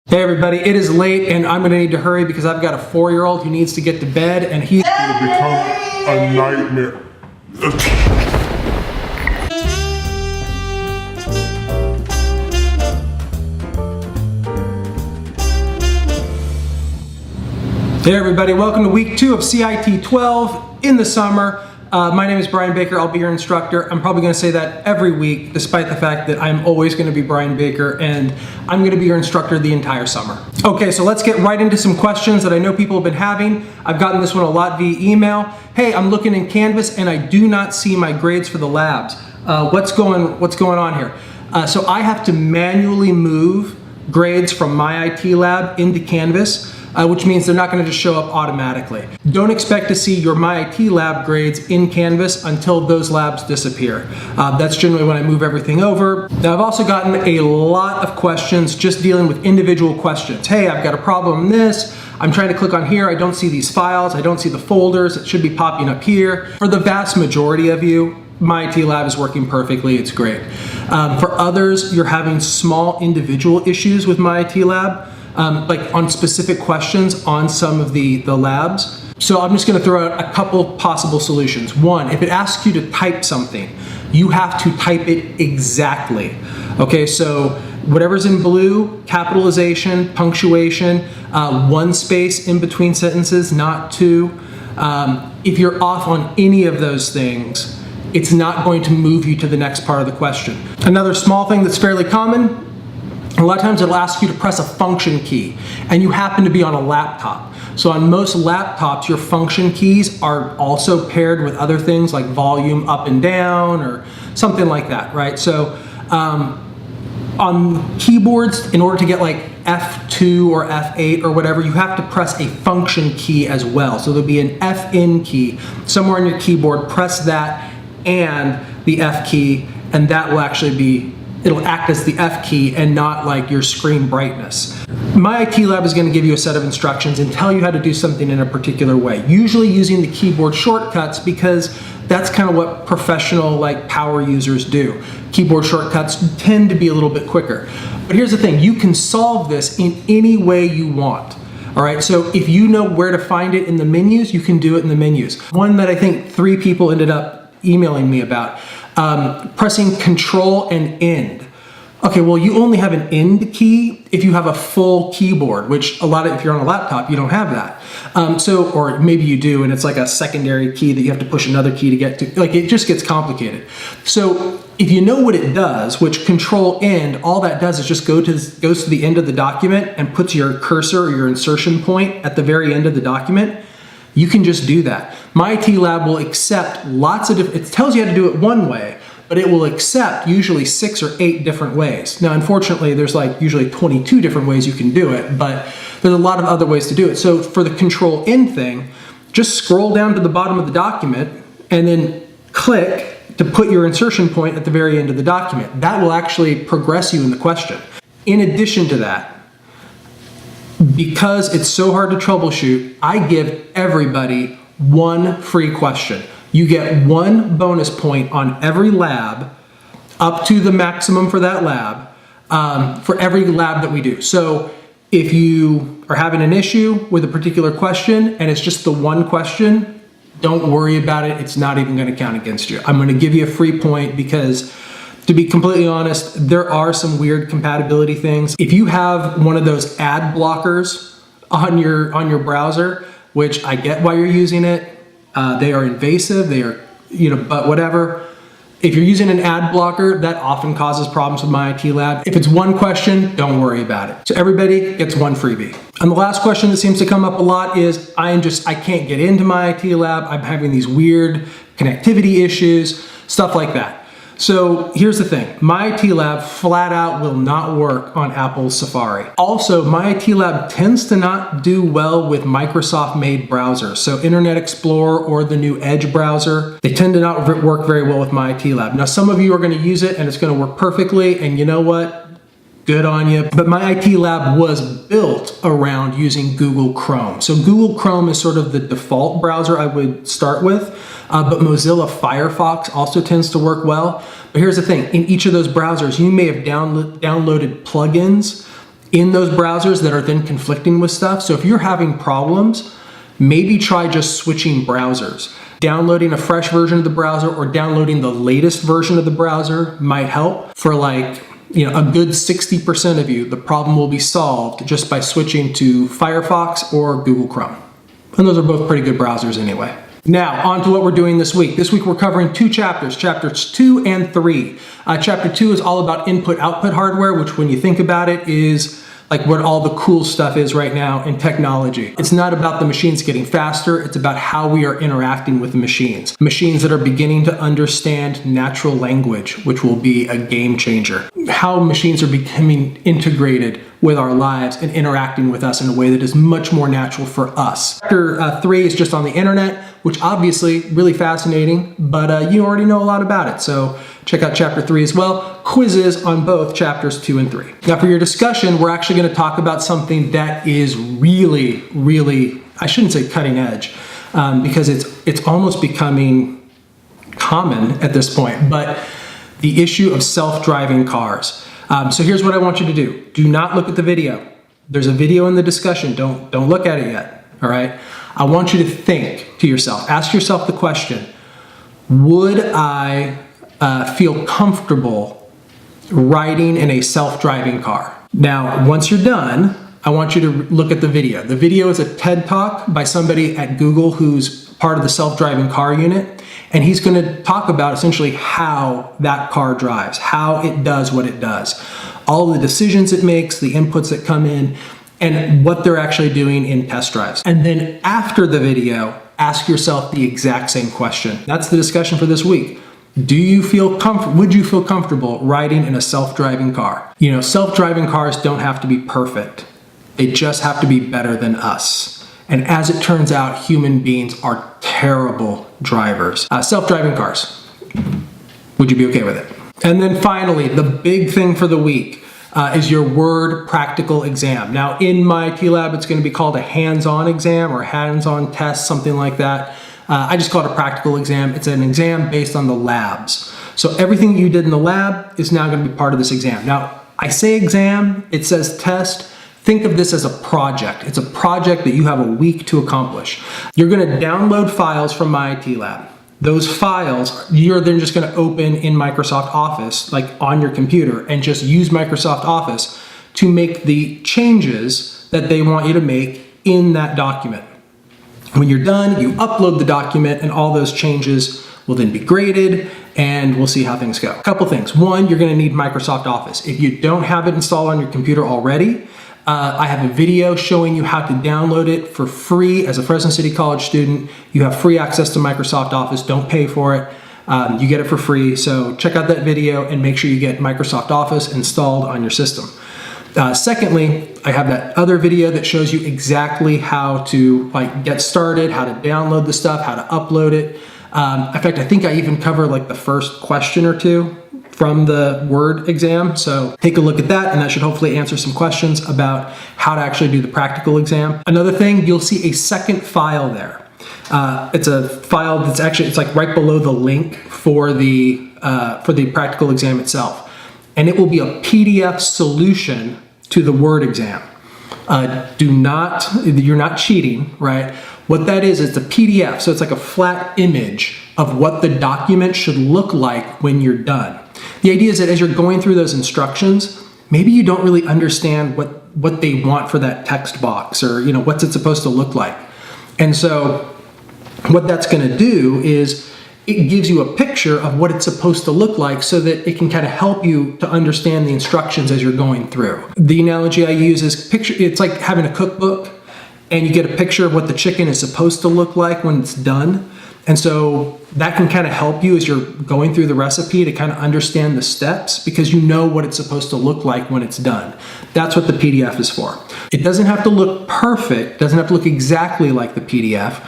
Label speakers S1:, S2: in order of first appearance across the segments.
S1: Hey everybody, it is late and I'm gonna need to hurry because I've got a 4-year-old who needs to get to bed and he's gonna become a nightmare. Hey everybody, welcome to week 2 of CIT 12 in the summer. My name is Brian Baker, I'll be your instructor. I'm probably gonna say that every week, despite the fact that I'm always gonna be Brian Baker and I'm gonna be your instructor the entire summer. Okay, so let's get right into some questions that I know people have been having. I've gotten this one a lot via email. Hey, I'm looking in Canvas and I do not see my grades for the labs. What's going on here? So I have to manually move grades from my IT lab into Canvas. Which means they're not going to just show up automatically. Don't expect to see your My IT lab grades in Canvas until those labs disappear. That's generally when I move everything over. Now I've also gotten a lot of questions just dealing with individual questions. Hey, I've got a problem in this. I'm trying to click on here. I don't see these files. I don't see the folders. It should be popping up here. For the vast majority of you, My IT lab is working perfectly. It's great. For others, you're having small individual issues with My IT lab. Like on specific questions on some of the labs. So I'm just gonna throw out a couple possible solutions. One, if it asks you to type something, you have to type it exactly. Okay, so whatever's in blue, capitalization, punctuation, one space in between sentences, not two. If you're off on any of those things, it's not going to move you to the next part of the question. Another small thing that's fairly common, a lot of times it'll ask you to press a function key and you happen to be on a laptop. So on most laptops, your function keys are also paired with other things like volume up and down or something like that, right? So on keyboards, in order to get like F2 or F8 or whatever, you have to press a function key as well. So there'll be an FN key somewhere on your keyboard, press that and the F key, and that will actually be, it'll act as the F key and not like your screen brightness. My IT lab is going to give you a set of instructions and tell you how to do something in a particular way, usually using the keyboard shortcuts because that's kind of what professional like power users do. Keyboard shortcuts tend to be a little bit quicker. But here's the thing, you can solve this in any way you want. All right, so if you know where to find it in the menus, you can do it in the menus. One that I think 3 people ended up emailing me about, pressing Control and End. Okay, well you only have an end key if you have a full keyboard, which if you're on a laptop, you don't have that. Or maybe you do and it's like a secondary key that you have to push another key to get to, like it just gets complicated. So if you know what it does, which Control End, all that does is just goes to the end of the document and puts your cursor or your insertion point at the very end of the document. You can just do that. My IT lab will accept lots of different, it tells you how to do it one way, but it will accept usually 6 or 8 different ways. Now, unfortunately, there's like usually 22 different ways you can do it, but there's a lot of other ways to do it. So for the Control End thing, just scroll down to the bottom of the document and then click to put your insertion point at the very end of the document. That will actually progress you in the question. In addition to that, because it's so hard to troubleshoot, I give everybody 1 free question. You get 1 bonus point on every lab, up to the maximum for that lab, for every lab that we do. So if you are having an issue with a particular question and it's just the 1 question, don't worry about it. It's not even going to count against you. I'm going to give you a free point because, to be completely honest, there are some weird compatibility things. If you have one of those ad blockers on your browser, which I get why you're using it, they are invasive, they are, but whatever. If you're using an ad blocker, that often causes problems with My IT lab. If it's 1 question, don't worry about it. So everybody gets 1 freebie. And the last question that seems to come up a lot is, I can't get into My IT lab. I'm having these weird connectivity issues, stuff like that. So here's the thing, My IT lab flat out will not work on Apple's Safari. Also, My IT lab tends to not do well with Microsoft made browsers. So Internet Explorer or the new Edge browser, they tend to not work very well with My IT lab. Now some of you are gonna use it and it's gonna work perfectly, and you know what? Good on you. But My IT lab was built around using Google Chrome. So Google Chrome is sort of the default browser I would start with. But Mozilla Firefox also tends to work well. But here's the thing, in each of those browsers, you may have downloaded plugins in those browsers that are then conflicting with stuff. So if you're having problems, maybe try just switching browsers. Downloading a fresh version of the browser or downloading the latest version of the browser might help. For like, a good 60% of you, the problem will be solved just by switching to Firefox or Google Chrome. And those are both pretty good browsers anyway. Now, on to what we're doing this week. This week we're covering 2 chapters, chapters 2 and 3. Chapter 2 is all about input-output hardware, which when you think about it is like what all the cool stuff is right now in technology. It's not about the machines getting faster, it's about how we are interacting with the machines. Machines that are beginning to understand natural language, which will be a game changer. How machines are becoming integrated with our lives and interacting with us in a way that is much more natural for us. Chapter 3 is just on the internet, which obviously really fascinating, but you already know a lot about it. So check out chapter 3 as well. Quizzes on both chapters 2 and 3. Now for your discussion, we're actually going to talk about something that is really, really, I shouldn't say cutting edge, because it's almost becoming common at this point, but the issue of self-driving cars. So here's what I want you to do. Do not look at the video. There's a video in the discussion. Don't look at it yet, all right? I want you to think to yourself, ask yourself the question, would I feel comfortable riding in a self-driving car? Now, once you're done, I want you to look at the video. The video is a TED Talk by somebody at Google who's part of the self-driving car unit, and he's going to talk about essentially how that car drives, how it does what it does, all the decisions it makes, the inputs that come in, and what they're actually doing in test drives. And then after the video, ask yourself the exact same question. That's the discussion for this week. Would you feel comfortable riding in a self-driving car? Self-driving cars don't have to be perfect. They just have to be better than us. And as it turns out, human beings are terrible drivers. Self-driving cars, would you be okay with it? And then finally, the big thing for the week is your word practical exam. Now in my T-Lab, it's going to be called a hands-on exam or hands-on test, something like that. I just call it a practical exam. It's an exam based on the labs. So everything you did in the lab is now going to be part of this exam. Now, I say exam, it says test. Think of this as a project. It's a project that you have a week to accomplish. You're going to download files from my T-Lab. Those files, you're then just going to open in Microsoft Office, like on your computer, and just use Microsoft Office to make the changes that they want you to make in that document. When you're done, you upload the document and all those changes will then be graded and we'll see how things go. A couple things. One, you're going to need Microsoft Office. If you don't have it installed on your computer already, I have a video showing you how to download it for free. As a Fresno City College student, you have free access to Microsoft Office. Don't pay for it. You get it for free. So check out that video and make sure you get Microsoft Office installed on your system. Secondly, I have that other video that shows you exactly how to get started, how to download the stuff, how to upload it. In fact, I think I even cover the first question or two from the word exam. So take a look at that, and that should hopefully answer some questions about how to actually do the practical exam. Another thing, you'll see a second file there. It's a file that's actually, it's right below the link for the practical exam itself. And it will be a PDF solution to the word exam. You're not cheating, right? What that is, it's a PDF. So it's like a flat image of what the document should look like when you're done. The idea is that as you're going through those instructions, maybe you don't really understand what they want for that text box, or what's it supposed to look like. And so what that's going to do is it gives you a picture of what it's supposed to look like so that it can kind of help you to understand the instructions as you're going through. The analogy I use is it's like having a cookbook and you get a picture of what the chicken is supposed to look like when it's done. And so that can kind of help you as you're going through the recipe to kind of understand the steps, because you know what it's supposed to look like when it's done. That's what the PDF is for. It doesn't have to look perfect, doesn't have to look exactly like the PDF.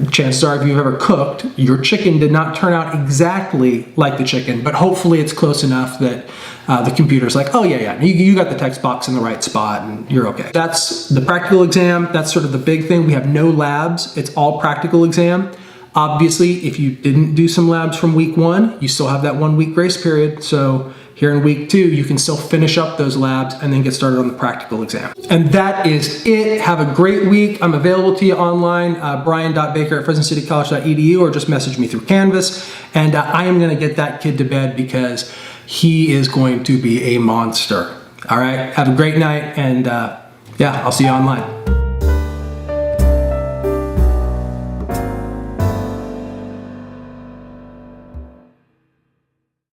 S1: Chances are, if you've ever cooked, your chicken did not turn out exactly like the chicken, but hopefully it's close enough that the computer's like, oh yeah, you got the text box in the right spot and you're okay. That's the practical exam. That's sort of the big thing. We have no labs. It's all practical exam. Obviously, if you didn't do some labs from week 1, you still have that 1 week grace period. So here in week 2, you can still finish up those labs and then get started on the practical exam. And that is it. Have a great week. I'm available to you online, brian.baker@fresnocitycollege.edu, or just message me through Canvas. And I am gonna get that kid to bed because he is going to be a monster. All right, have a great night, and yeah, I'll see you online.